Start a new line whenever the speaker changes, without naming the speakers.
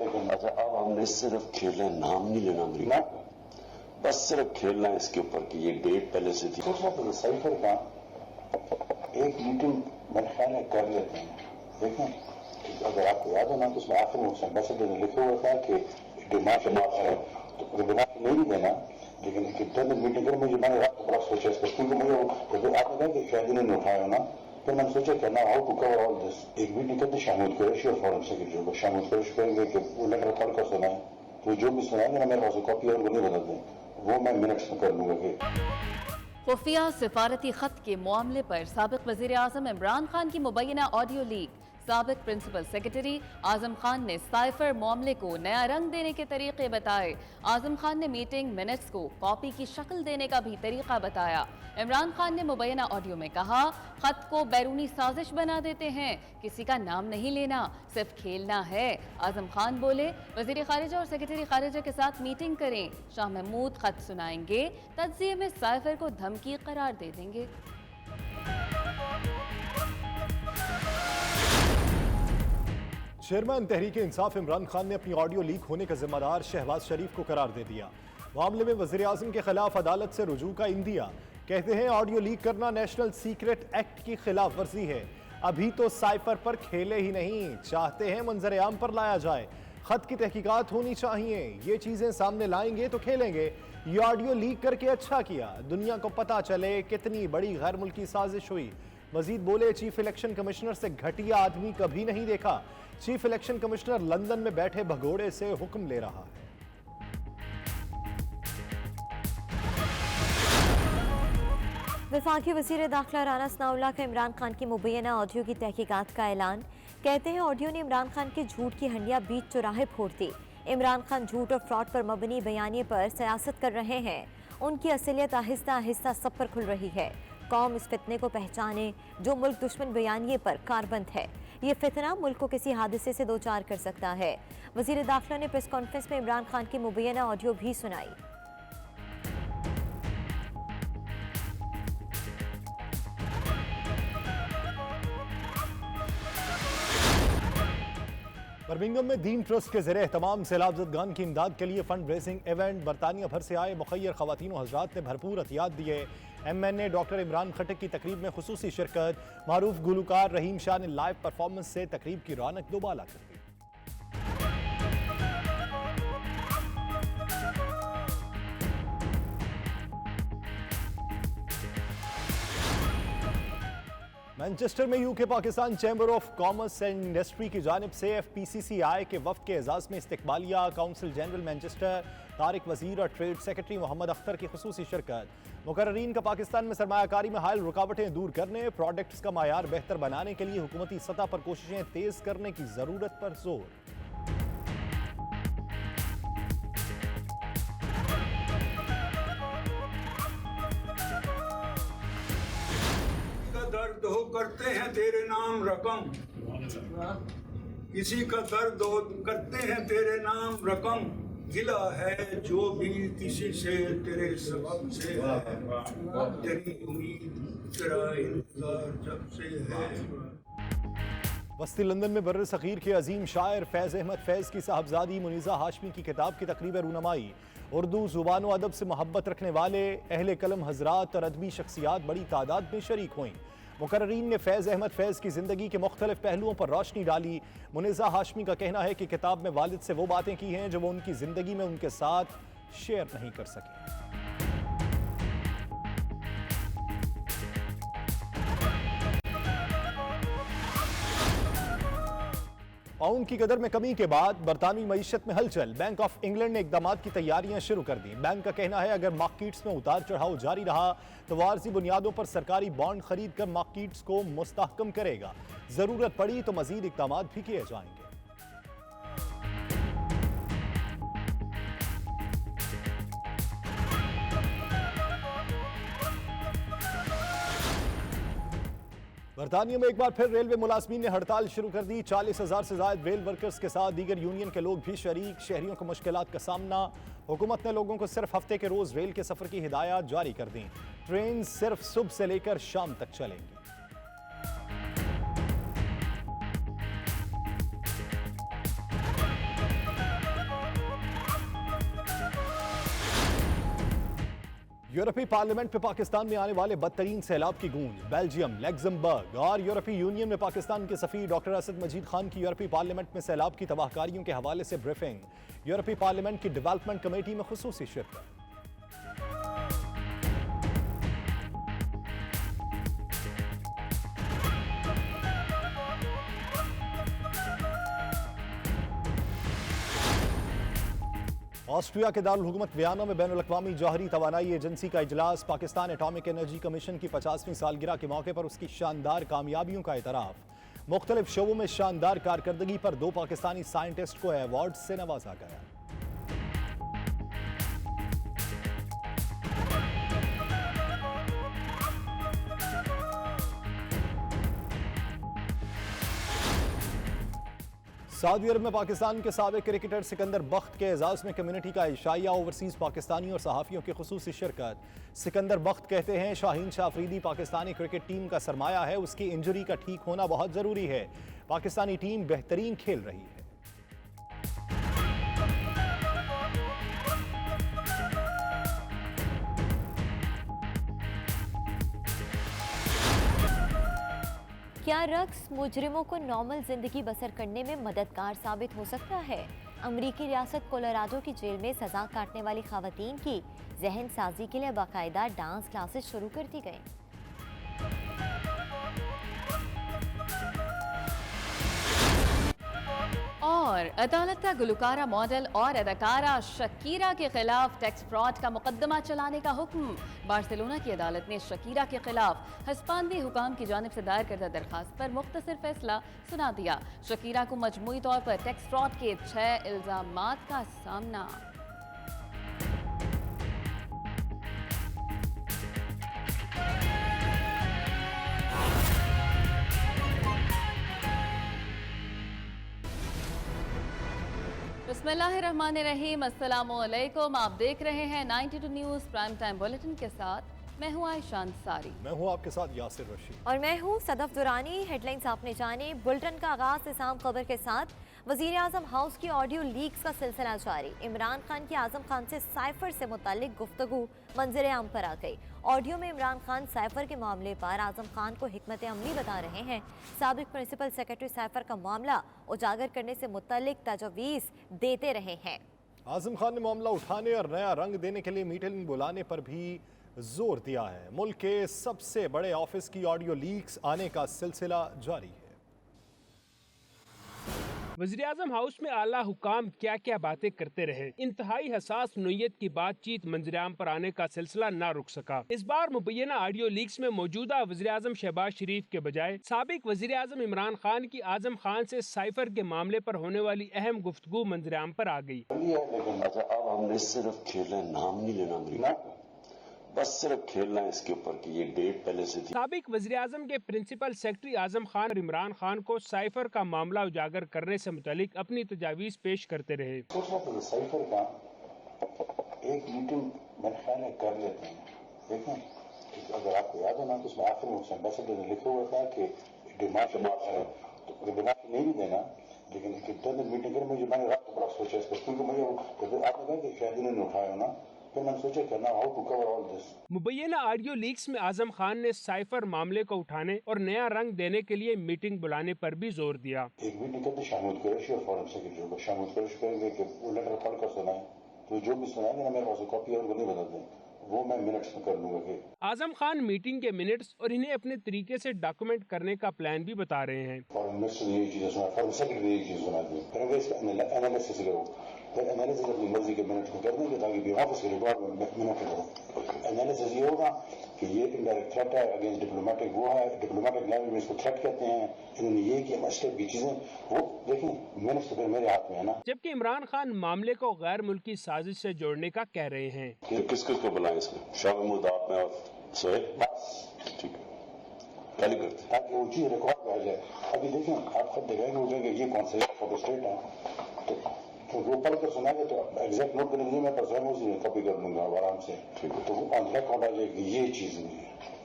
अच्छा, अब हमने सिर्फ खेलना, नाम नहीं लेना अमरीका, बस सिर्फ खेलना है इसके ऊपर कि ये डेट पहले से थी।
तो साइफर का एक मीटिंग मेरे ख्याल में कर लेते हैं। देखें, अगर आपको याद हो ना, तो उसमें आखिर में उस एम्बेसडर ने लिखा हुआ था कि दिमाग है, तो दिमाग नहीं देना, लेकिन एक इंटरनल मीटिंग कर। मुझे मैंने रात को बड़ा सोचा इसका, क्योंकि मुझे आपने कहा कि शायद इन्होंने उठाया ना, फिर मैंने सोचा कि ना how to cover all this. एक मीटिंग करते शामिल कुरैशी और फॉरेन सेक्रेटरी को शामिल कुरैशी करेंगे कि वो लेटर रिकॉर्ड कर सुनाए, तो जो भी सुनाएंगे ना मेरे पास कॉपी और वो नहीं बदल दें, वो मैं मिनट्स में कर लूंगा। कि
खुफिया सिफारती खत के मामले पर साबिक वजीर आजम इमरान खान की मुबैना ऑडियो लीक। साबिक प्रिंसिपल सेक्रेटरी आजम खान ने साइफर मामले को नया रंग देने के तरीके बताए। आजम खान ने मीटिंग मिनट्स को कॉपी की शक्ल देने का भी तरीका बताया। इमरान खान ने मुबैना ऑडियो में कहा, खत को बैरूनी साजिश बना देते हैं, किसी का नाम नहीं लेना, सिर्फ खेलना है। आजम खान बोले, वजीर खारिजा और सेक्रेटरी खारिजा के साथ मीटिंग करें, शाह महमूद खत सुनाएंगे, तज्जिए में साइफर को धमकी करार दे देंगे।
चेयरमैन तहरीक इंसाफ इमरान खान ने अपनी ऑडियो लीक होने का जिम्मेदार शहबाज शरीफ को करार दे दिया। मामले में वजीर आजम के खिलाफ अदालत से रुजू का इंदिया। कहते हैं ऑडियो लीक करना नेशनल सीक्रेट एक्ट की खिलाफ वर्जी है। अभी तो साइफर पर खेले ही नहीं, चाहते हैं मंजर आम पर लाया जाए। खत की तहकीकात होनी चाहिए, ये चीजें सामने लाएंगे तो खेलेंगे। ये ऑडियो लीक करके अच्छा किया, दुनिया को पता चले कितनी बड़ी गैर मुल्की साजिश हुई। मजीद बोले, चीफ इलेक्शन कमिश्नर से घटिया आदमी कभी नहीं देखा। चीफ इलेक्शन कमिश्नर लंदन में बैठे भगोड़े से हुक्म ले रहा है।
वफाकी वज़ीर दाखिला राना सनाउल्लाह का इमरान खान की मुबैना ऑडियो की तहकीकात का ऐलान। कहते हैं ऑडियो ने इमरान खान के झूठ की हंडियां बीच चौराहे फोड़ दी। इमरान खान झूठ और फ्रॉड पर मबनी बयानिए पर सियासत कर रहे हैं। उनकी असलियत आहिस्ता आहिस्ता सब पर खुल रही है। कौम इस फितने को पहचाने जो मुल्क दुश्मन बयानिए पर कारबंद है। ये फितना मुल्क को किसी हादसे से दो चार कर सकता है। वज़ीर दाखिला ने प्रेस कॉन्फ्रेंस में इमरान खान की मुबैना ऑडियो भी सुनाई।
बर्मिंघम में दीन ट्रस्ट के ज़रिए तमाम सैलाब ज़दगान की इमदाद के लिए फंड रेजिंग इवेंट। बरतानिया भर से आए मुखय्यर ख़वातीन और हज़रात ने भरपूर एहतियात दिए। MNA डॉक्टर इमरान खटक की तकरीब में खुसूसी शिरकत। मारूफ गुलकार रहीम शाह ने लाइव परफॉर्मेंस से तकरीब की रौनक दोबाला कर दी। मैनचेस्टर में UK Pakistan chamber of commerce and industry की जानिब से FPCCI के वफ्द के एजाज में इस्तकबालिया। काउंसिल जनरल मैनचेस्टर तारिक वजीर और ट्रेड सेक्रेटरी मोहम्मद अख्तर की खुसूसी शिरकत। मुकर्रीन का पाकिस्तान में सरमायाकारी में हायल रुकावटें दूर करने, प्रोडक्ट्स का मायार बेहतर बनाने के लिए हुकूमती सतह पर कोशिशें तेज करने की जरूरत पर जोर।
दर्द हो करते हैं तेरे नाम रकम, किसी का दर्द हो करते हैं तेरे नाम रकम, गिला है जो भी किसी से तेरे सबब से है, तेरी उम्मीद तेरा इंतजार जब से है।
वस्ती लंदन में बर्र सग़ीर के अजीम शायर फैज़ अहमद फैज़ की साहबजादी मुनीज़ा हाशमी की किताब की तकरीब रूनमाई। उर्दू ज़ुबान व अदब से मोहब्बत रखने वाले अहले कलम हज़रात और अदबी शख्सियात बड़ी तादाद में शरीक हुईं। मुकर्रीन ने फैज़ अहमद फैज़ की ज़िंदगी के मुख्तलिफ पहलुओं पर रोशनी डाली। मुनीज़ा हाशमी का कहना है कि किताब में वालिद से वो बातें की हैं जो वो उनकी ज़िंदगी में उनके साथ शेयर नहीं कर सके। पाउंड की कदर में कमी के बाद बरतानवी मईशत में हलचल। बैंक ऑफ इंग्लैंड ने इकदाम की तैयारियां शुरू कर दी। बैंक का कहना है अगर मार्केट्स में उतार चढ़ाव जारी रहा तो वारसी बुनियादों पर सरकारी बॉन्ड खरीद कर मार्केट्स को मुस्तहकम करेगा। जरूरत पड़ी तो मजीद इकदाम भी किए जाएंगे। बरतानिया में एक बार फिर रेलवे मुलाजमीन ने हड़ताल शुरू कर दी। 40,000 से ज्यादा रेल वर्कर्स के साथ दीगर यूनियन के लोग भी शरीक। शहरियों को मुश्किलात का सामना। हुकूमत ने लोगों को सिर्फ हफ्ते के रोज रेल के सफर की हिदायत जारी कर दी। ट्रेन सिर्फ सुबह से लेकर शाम तक चलेंगी। यूरोपीय पार्लियामेंट में पाकिस्तान में आने वाले बदतरीन सैलाब की गूंज। बेल्जियम, लग्जमबर्ग और यूरोपीय यूनियन में पाकिस्तान के सफीर डॉक्टर असद मजीद खान की यूरोपीय पार्लियामेंट में सैलाब की तबाहकारियों के हवाले से ब्रीफिंग। यूरोपीय पार्लियामेंट की डेवलपमेंट कमेटी में खुसूसी शिरकत। ऑस्ट्रिया के दारुल हुकूमत वियना में बैनुल अक़वामी जौहरी तवानाई एजेंसी का इजलास। पाकिस्तान एटॉमिक एनर्जी कमीशन की 50वीं सालगिरह के मौके पर उसकी शानदार कामयाबियों का एतराफ़। मुख्तलिफ शोबों में शानदार कारकर्दगी पर 2 पाकिस्तानी साइंटिस्ट को अवार्ड से नवाजा गया। सऊदी अरब में पाकिस्तान के साबिक क्रिकेटर सिकंदर बख्त के एजाज़ में कम्युनिटी का इशाया। ओवरसीज़ पाकिस्तानी और सहाफ़ियों की खुसूसी शिरकत। सिकंदर बख्त कहते हैं शाहीन शाह अफरीदी पाकिस्तानी क्रिकेट टीम का सरमाया है, उसकी इंजरी का ठीक होना बहुत ज़रूरी है। पाकिस्तानी टीम बेहतरीन खेल रही है।
क्या रक्स मुजरिमों को नॉर्मल जिंदगी बसर करने में मददगार साबित हो सकता है? अमरीकी रियासत कोलोराडो की जेल में सजा काटने वाली खवातीन की जहन साजी के लिए बाकायदा डांस क्लासेस शुरू कर दी गई।
और अदालत का गुलकारा मॉडल और अदाकारा शकीरा के खिलाफ टैक्स फ्रॉड का मुकदमा चलाने का हुक्म। बार्सिलोना की अदालत ने शकीरा के खिलाफ हस्पानवी हुकाम की जानिब से दायर करदा दरखास्त पर मुख्तसर फैसला सुना दिया। शकीरा को मजमूई तौर पर टैक्स फ्रॉड के 6 इल्जामात का सामना। बिस्मिल्लाहिर्रहमानिर्रहीम, अस्सलामुअलैकुम। आप देख रहे हैं 92 न्यूज़ प्राइम टाइम बुलेटिन के साथ मैं हूँ आयशा अंसारी।
मैं हूँ आपके साथ यासिर रशीद
और मैं हूँ सदफ दुरानी। हेडलाइंस आपने जाने। बुलेटिन का आगाज इस आम खबर के साथ। वज़ीर आज़म हाउस की ऑडियो लीक्स का सिलसिला जारी। इमरान खान की आज़म खान से साइफर से मुतालिक गुफ्तगू मंजर आम पर आ गई। ऑडियो में इमरान खान साइफर के मामले पर आज़म खान को हिकमत अमली बता रहे हैं। साबिक प्रिंसिपल सेक्रेटरी साइफर का मामला उजागर करने से मुतालिक तजवीज़ देते रहे हैं।
आज़म खान ने मामला उठाने और नया रंग देने के लिए मीटिंग बुलाने पर भी जोर दिया है। मुल्क के सबसे बड़े ऑफिस की ऑडियो लीक्स आने का सिलसिला जारी है।
वज़ीर आज़म हाउस में आला हुकाम क्या क्या बातें करते रहे। इंतहाई हसास नोयत की बातचीत मंजराम पर आने का सिलसिला न रुक सका। इस बार मुबैना ऑडियो लीक्स में मौजूदा वज़ीर आज़म शहबाज शरीफ के बजाय साबिक वज़ीर आज़म इमरान खान की आज़म खान से साइफर के मामले पर होने वाली अहम गुफ्तगू मंजराम पर आ गई।
अच्छा, अब हमने सिर्फ खेलना, नाम नहीं लेना अमरीका, बस सिर्फ खेलना है इसके ऊपर कि ये डेट पहले से थी।
साबिक वज़ीर आज़म के प्रिंसिपल सेक्रेटरी आज़म खान और इमरान खान को साइफर का मामला उजागर करने से मुतालिक अपनी तजावीज़ पेश करते रहे।
साइफर का एक मीटिंग मेरे ख्याल में कर लेते हैं। देखें, अगर आपको याद हो ना, तो उसमें आखिर में उस एम्बेसडर ने लिखा हुआ था कि डिमांड तो डिमांड नहीं भी देना, लेकिन मीटिंग कर मुझे मैंने रात को बड़ा सोचा इसको, क्योंकि मुझे आपने कहा कि शायद इन्होंने उठाया ना, फिर मैंने सोचा करना how to cover all this.
मुबैना ऑडियो लीक्स में आज़म खान ने साइफर मामले को उठाने और नया रंग देने के लिए मीटिंग बुलाने पर भी जोर दिया।
एक मीटिंग करते शामिल कुरैशी और फॉरेन सेक्रेटरी को शामिल कुरैशी करेंगे कि वो लेटर पढ़ कर सुनाए, तो जो भी सुनाएंगे ना मेरे पास कॉपी है, उनको नहीं बता दें, वो मैं मिनट्स में कर लूंगा। कि आज़म खान मीटिंग के मिनट्स और इन्हें अपने तरीके से डॉक्यूमेंट करने का प्लान भी बता रहे हैं। फॉरेन मिनिस्टर ने यही चीजें सुना, फॉरेन सेक्रेटरी ने यही चीज सुना दी, फिर इसका एनालिसिस लो, फिर एनालिसिस अपनी मर्जी के मिनट में कर देंगे ताकि ऑफिस के रिकॉर्ड में मिनट हो। एनालिसिस ये होगा कि ये इनडायरेक्ट थ्रेट है अगेंस्ट डिप्लोमेटिक, वो है डिप्लोमेटिक लैंग्वेज में इसको थ्रेट कहते हैं, इन्होंने ये किया, स्टेप की चीजें वो देखें, मिनट्स तो फिर मेरे हाथ में है ना। जबकि इमरान खान मामले को गैर मुल्की साजिश से जोड़ने का कह रहे हैं।
किस किस को बुलाएं इसमें? शाह महमूद, आप में और सोहेल, ठीक है, पहले करते
ताकि वो चीज रिकॉर्ड में आ जाए। अभी देखें, आप खुद देखेंगे वो कहेंगे ये कौन सा फोटो स्टेट है, तो वो पढ़ कर सुनाएंगे तो एग्जैक्ट नोट करने के लिए मैं पर कॉपी कर लूंगा आराम से, तो वो ऑन रिकॉर्ड आ जाएगी ये चीज नहीं है।